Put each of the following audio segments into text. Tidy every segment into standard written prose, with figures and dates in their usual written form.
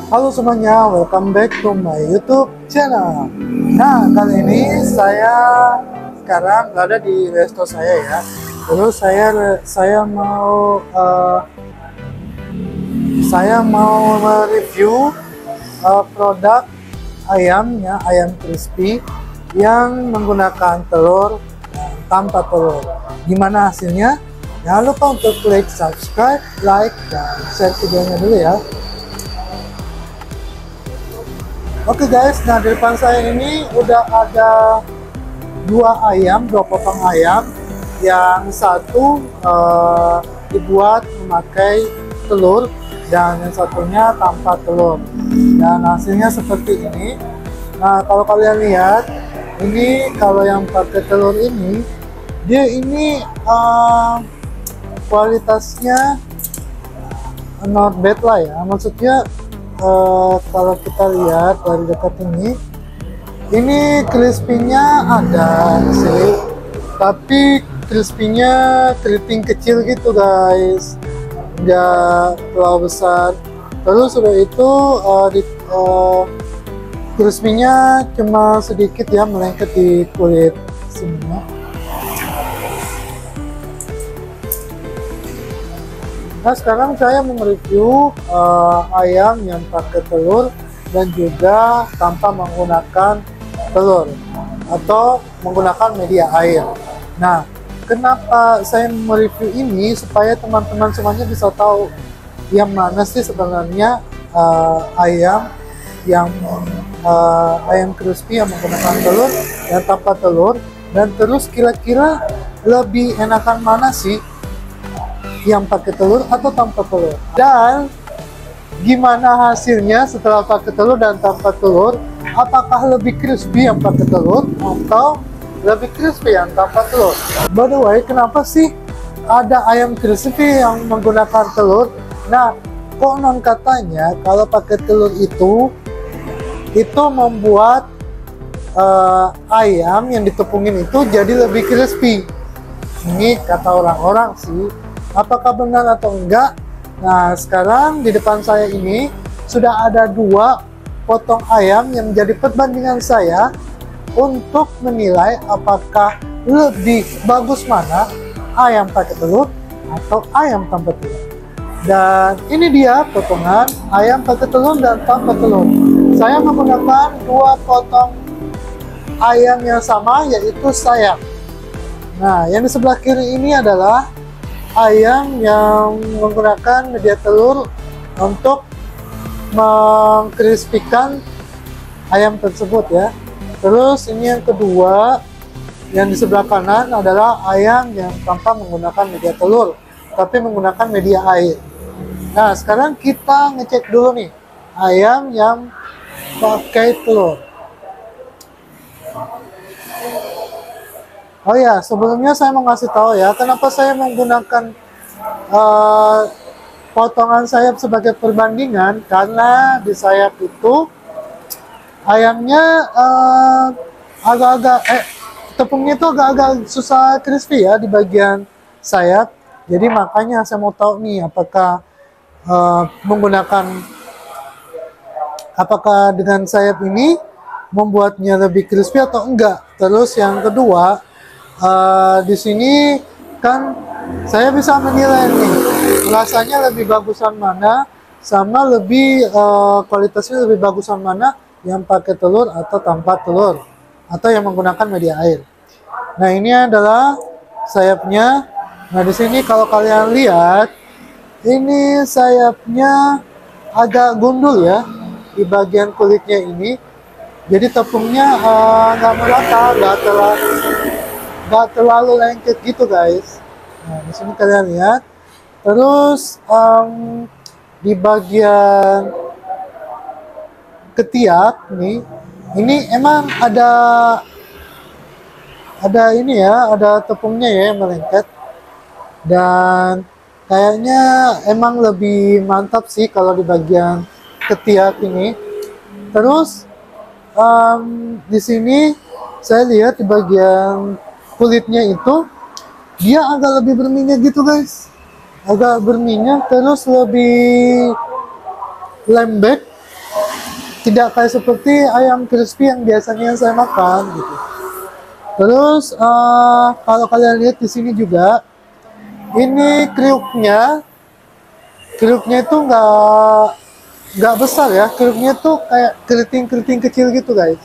Halo semuanya, welcome back to my YouTube channel. Nah, kali ini saya sekarang berada di resto saya ya. Terus saya mau mereview produk ayamnya, ayam crispy yang menggunakan telur dan tanpa telur. Gimana hasilnya? Jangan lupa untuk klik subscribe, like, dan share videonya dulu ya. Oke guys, nah di depan saya ini udah ada dua potong ayam. Yang satu dibuat memakai telur dan yang satunya tanpa telur. Dan hasilnya seperti ini. Nah kalau kalian lihat, ini kalau yang pakai telur ini, dia ini kualitasnya not bad lah ya. Maksudnya kalau kita lihat dari dekat ini crispy-nya ada sih, tapi crispy-nya keriting kecil gitu guys, nggak terlalu besar. Terus udah itu crispy-nya cuma sedikit ya, melengket di kulit sini. Nah sekarang saya mau mereview ayam yang pakai telur dan juga tanpa menggunakan telur atau menggunakan media air. Nah kenapa saya mereview ini, supaya teman-teman semuanya bisa tahu yang mana sih sebenarnya ayam yang ayam crispy yang menggunakan telur dan tanpa telur, dan terus kira-kira lebih enakan mana sih, yang pakai telur atau tanpa telur, dan gimana hasilnya setelah pakai telur dan tanpa telur. Apakah lebih crispy yang pakai telur atau lebih crispy yang tanpa telur? By the way, kenapa sih ada ayam crispy yang menggunakan telur? Nah konon katanya kalau pakai telur itu membuat ayam yang ditepungin itu jadi lebih crispy. Ini kata orang-orang sih. Apakah benar atau enggak? Nah sekarang di depan saya ini sudah ada dua potong ayam yang menjadi perbandingan saya untuk menilai apakah lebih bagus mana, ayam pakai telur atau ayam tanpa telur. Dan ini dia potongan ayam pakai telur dan tanpa telur. Saya menggunakan dua potong ayam yang sama, yaitu sayap. Nah yang di sebelah kiri ini adalah ayam yang menggunakan media telur untuk mengkrispikan ayam tersebut ya. Terus ini yang kedua, yang di sebelah kanan adalah ayam yang tanpa menggunakan media telur tapi menggunakan media air. Nah sekarang kita ngecek dulu nih ayam yang pakai telur. Oh ya, sebelumnya saya mau ngasih tahu ya, kenapa saya menggunakan potongan sayap sebagai perbandingan. Karena di sayap itu ayamnya tepungnya itu agak-agak susah crispy ya di bagian sayap. Jadi makanya saya mau tahu nih apakah dengan sayap ini membuatnya lebih crispy atau enggak. Terus yang kedua, di sini kan saya bisa menilai nih rasanya lebih bagusan mana, sama kualitasnya lebih bagusan mana, yang pakai telur atau tanpa telur atau yang menggunakan media air. Nah ini adalah sayapnya. Nah di sini kalau kalian lihat, ini sayapnya agak gundul ya di bagian kulitnya ini. Jadi tepungnya nggak merata, nggak terlalu lengket gitu guys. Nah di sini kalian lihat. Terus di bagian ketiak nih, ini emang ada ini ya, ada tepungnya ya yang melengket, dan kayaknya emang lebih mantap sih kalau di bagian ketiak ini. Terus di sini saya lihat di bagian kulitnya itu dia agak lebih berminyak gitu guys, agak berminyak, terus lebih lembek tidak kayak seperti ayam crispy yang biasanya saya makan gitu. Terus kalau kalian lihat di sini juga, ini kriuknya itu nggak besar ya, kriuknya tuh kayak keriting kecil gitu guys.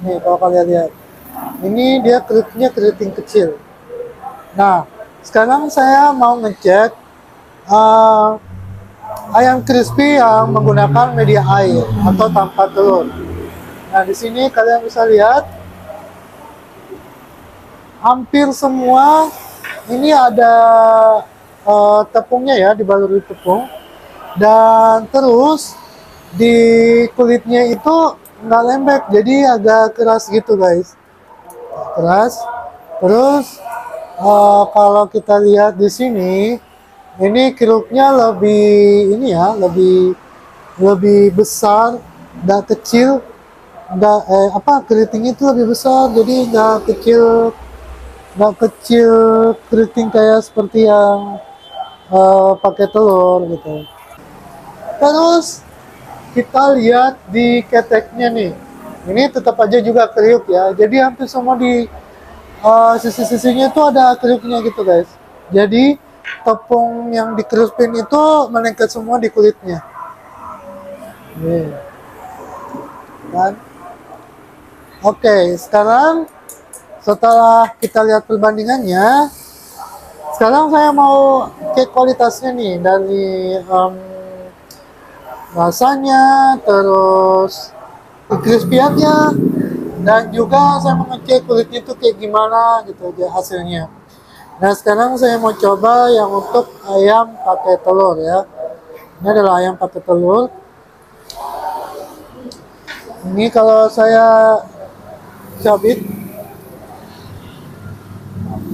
Nih kalau kalian lihat, ini dia kriuknya keriting kecil. Nah, sekarang saya mau ngecek ayam crispy yang menggunakan media air atau tanpa telur. Nah, di sini kalian bisa lihat hampir semua ini ada tepungnya ya, dibaluri tepung, dan terus di kulitnya itu nggak lembek, jadi agak keras gitu guys, keras. Terus kalau kita lihat di sini, ini kerupnya lebih ini ya, lebih besar, nggak kecil, nggak keriting itu lebih besar, jadi nggak kecil keriting kayak seperti yang pakai telur gitu. Terus kita lihat di keteknya nih, ini tetap aja juga kriuk ya, jadi hampir semua di sisi-sisinya itu ada kriuknya gitu guys. Jadi tepung yang dikerispin itu menengket semua di kulitnya. Nih. Kan? Oke, sekarang setelah kita lihat perbandingannya, sekarang saya mau cek kualitasnya nih dari rasanya, terus crispy-nya, dan juga saya mau ngecek kulitnya itu kayak gimana gitu aja hasilnya. Nah, sekarang saya mau coba yang untuk ayam pakai telur ya. Ini adalah ayam pakai telur. Ini kalau saya cabit.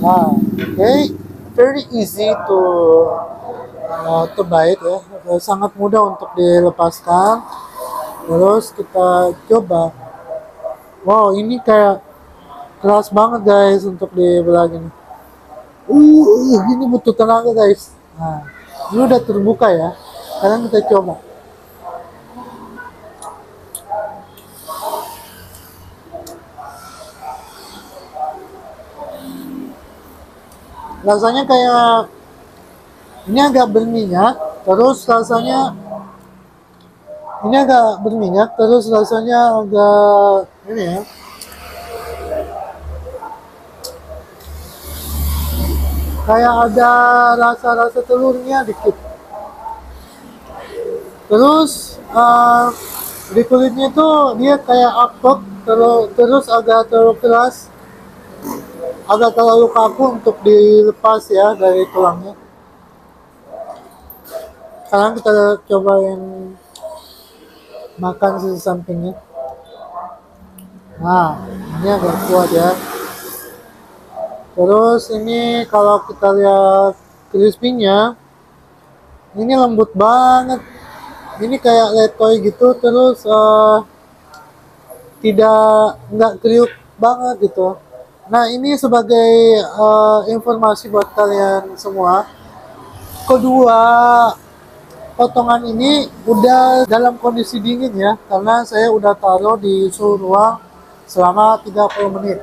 Nah, okay. Very easy to bite ya. Sangat mudah untuk dilepaskan. Terus kita coba. Wow, ini kayak keras banget guys untuk dibelah gini. Ini butuh tenaga guys. Nah, ini udah terbuka ya. Sekarang kita coba. Rasanya kayak ini agak berminyak, terus rasanya ini agak berminyak, terus rasanya agak ini ya. Kayak ada rasa-rasa telurnya dikit. Terus di kulitnya tuh dia kayak apek, terus agak terlalu keras, agak terlalu kaku untuk dilepas ya dari tulangnya. Sekarang kita cobain makan sisi sampingnya. Nah, ini agak kuat ya. Terus ini kalau kita lihat crispy-nya, ini lembut banget. Ini kayak letoy gitu, terus nggak kriuk banget gitu. Nah, ini sebagai informasi buat kalian semua. Kedua potongan ini udah dalam kondisi dingin ya, karena saya udah taruh di suhu ruang selama 30 menit.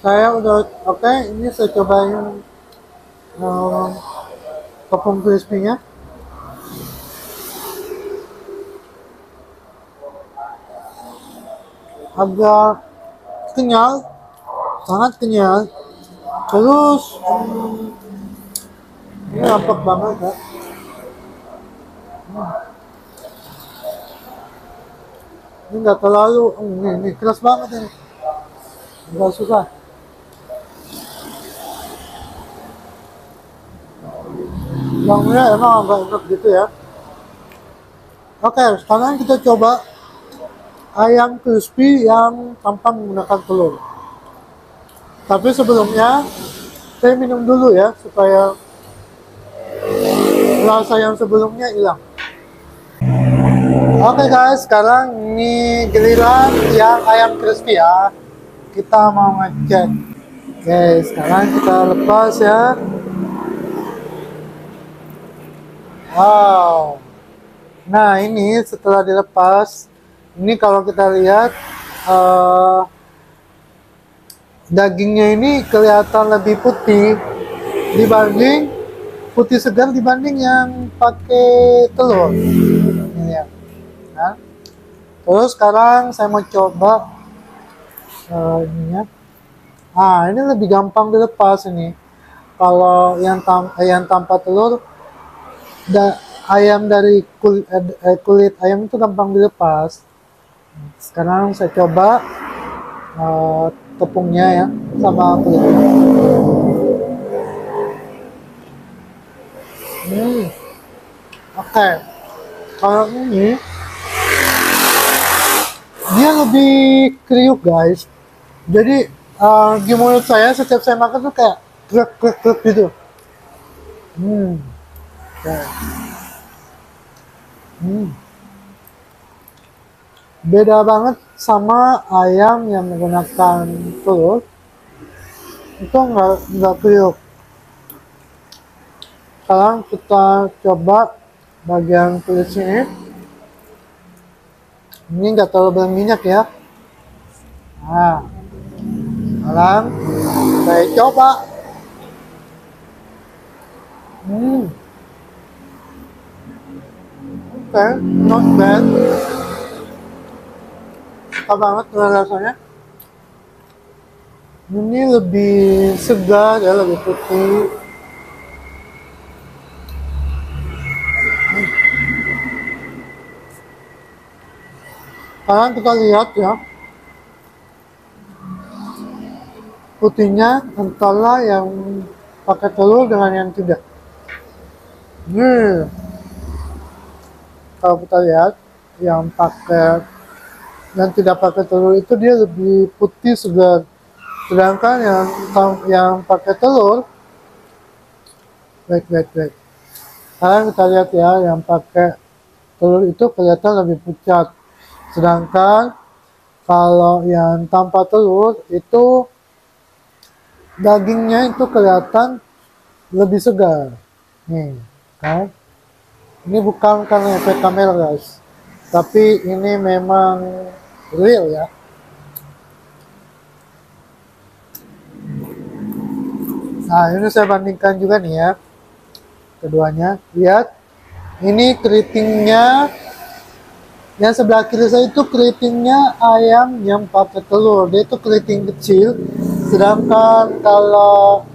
Saya udah oke, ini saya cobain tepung crispy-nya. Agak kenyal, sangat kenyal. Terus ini apek banget ya. Ini nggak terlalu, ini keras banget ini, nggak susah. Bangnya emang agak enak gitu ya. Oke, sekarang kita coba ayam crispy yang tanpa menggunakan telur. Tapi sebelumnya saya minum dulu ya, supaya rasa yang sebelumnya hilang. Oke guys, sekarang ini giliran yang ayam crispy ya. Kita mau ngecek. Oke, sekarang kita lepas ya. Wow, Nah, ini setelah dilepas, ini kalau kita lihat dagingnya ini kelihatan lebih putih dibanding putih segar dibanding yang pakai telur. Ini ya. Nah, terus sekarang saya mau coba ininya. Ah, ini lebih gampang dilepas ini. Kalau yang tanpa telur, ayam dari kulit ayam itu gampang dilepas. Sekarang saya coba tepungnya ya sama kulitnya. Oke. Kalau ini dia lebih kriuk guys. Jadi di mulut saya setiap saya makan tuh kayak krek krek krek gitu. Okay. Beda banget sama ayam yang menggunakan telur. Itu nggak kriuk. Sekarang kita coba bagian kulit sini. Ini nggak terlalu berminyak ya. Nah, sekarang saya coba. Oke, not bad. Suka banget rasanya. Ini lebih segar ya, lebih putih. Sekarang kita lihat ya, putihnya antara yang pakai telur dengan yang tidak. Kalau kita lihat yang tidak pakai telur itu dia lebih putih segar, sedangkan yang pakai telur, wait. Sekarang kita lihat ya, yang pakai telur itu kelihatan lebih pucat, sedangkan kalau yang tanpa telur itu dagingnya itu kelihatan lebih segar. Nih, kan? Ini bukan karena efek kamera guys, tapi ini memang real ya. Nah, ini saya bandingkan juga nih ya, keduanya. Lihat, ini keritingnya yang sebelah kiri saya itu keritingnya ayam yang pakai telur, dia itu keriting kecil, sedangkan kalau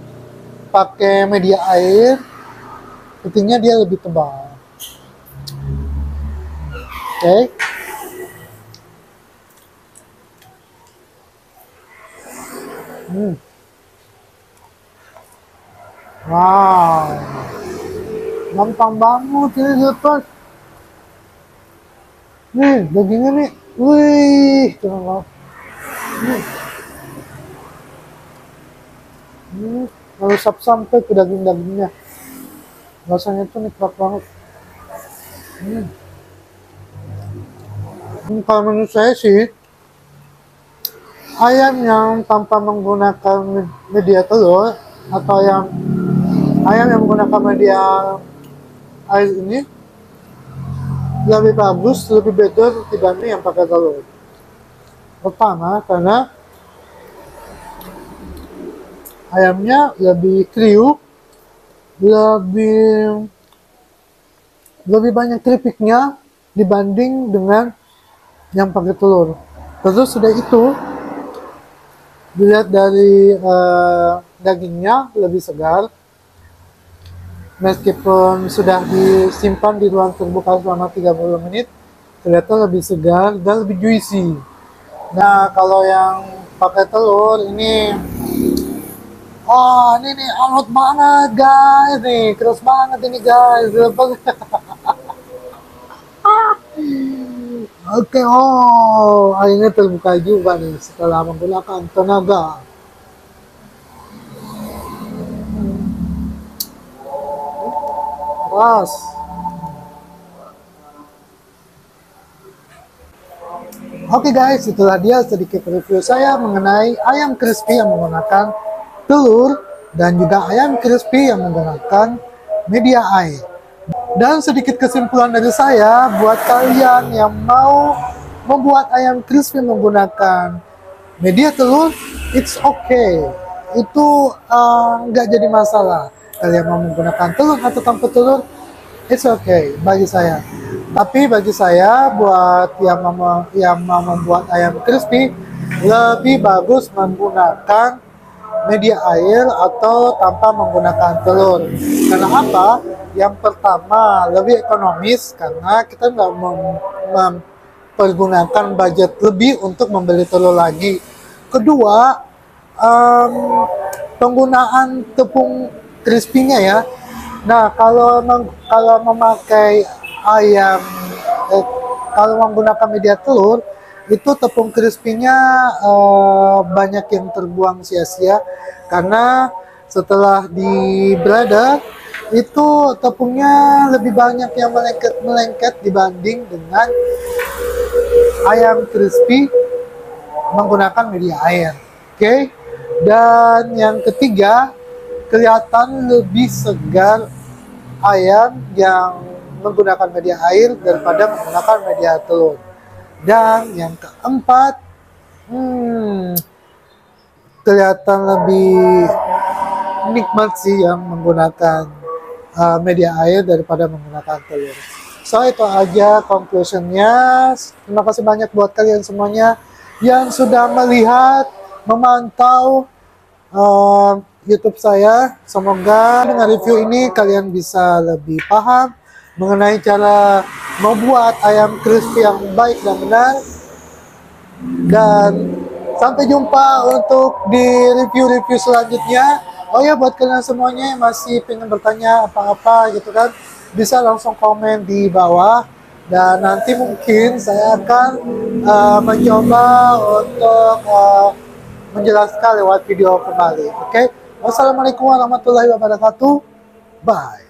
pakai media air keritingnya dia lebih tebal. Oke. Wow, gampang banget ini lepas. Nih dagingnya nih, wih, coba. Meresap sampai ke dagingnya. Rasanya tuh nikmat banget. Kalau menurut saya sih, ayam yang tanpa menggunakan media telur atau ayam yang menggunakan media air ini lebih bagus, lebih better dibanding yang pakai telur. Pertama, karena ayamnya lebih kriuk, lebih banyak keripiknya dibanding dengan yang pakai telur. Terus sudah itu dilihat dari dagingnya lebih segar, meskipun sudah disimpan di ruang terbuka selama 30 menit, ternyata lebih segar dan lebih juicy. Nah, kalau yang pakai telur ini nih anget banget guys, nih keras banget ini guys. Oke, akhirnya terbuka juga nih setelah menggunakan tenaga. Keras. Oke guys, itulah dia sedikit review saya mengenai ayam crispy yang menggunakan telur dan juga ayam crispy yang menggunakan media air. Dan sedikit kesimpulan dari saya buat kalian yang mau membuat ayam crispy menggunakan media telur, it's okay. Itu nggak jadi masalah. Kalian mau menggunakan telur atau tanpa telur, it's okay bagi saya. Tapi bagi saya, buat yang mau membuat ayam crispy, lebih bagus menggunakan media air atau tanpa menggunakan telur. Karena apa? Yang pertama, lebih ekonomis karena kita nggak mempergunakan budget lebih untuk membeli telur lagi. Kedua, penggunaan tepung crispy-nya ya. Nah, kalau memakai ayam, kalau menggunakan media telur, itu tepung crispy-nya banyak yang terbuang sia-sia karena setelah di blender itu tepungnya lebih banyak yang melengket dibanding dengan ayam crispy menggunakan media air. Oke. Dan yang ketiga, kelihatan lebih segar ayam yang menggunakan media air daripada menggunakan media telur. Dan yang keempat, kelihatan lebih nikmat sih yang menggunakan media air daripada menggunakan telur. So itu aja conclusionnya. Terima kasih banyak buat kalian semuanya yang sudah melihat, memantau YouTube saya. Semoga dengan review ini kalian bisa lebih paham mengenai cara membuat ayam crispy yang baik dan benar. Dan sampai jumpa untuk di review-review selanjutnya. Oh ya, buat kalian semuanya yang masih pengen bertanya apa-apa gitu kan, bisa langsung komen di bawah. Dan nanti mungkin saya akan mencoba untuk menjelaskan lewat video kembali. Oke? Wassalamualaikum warahmatullahi wabarakatuh. Bye.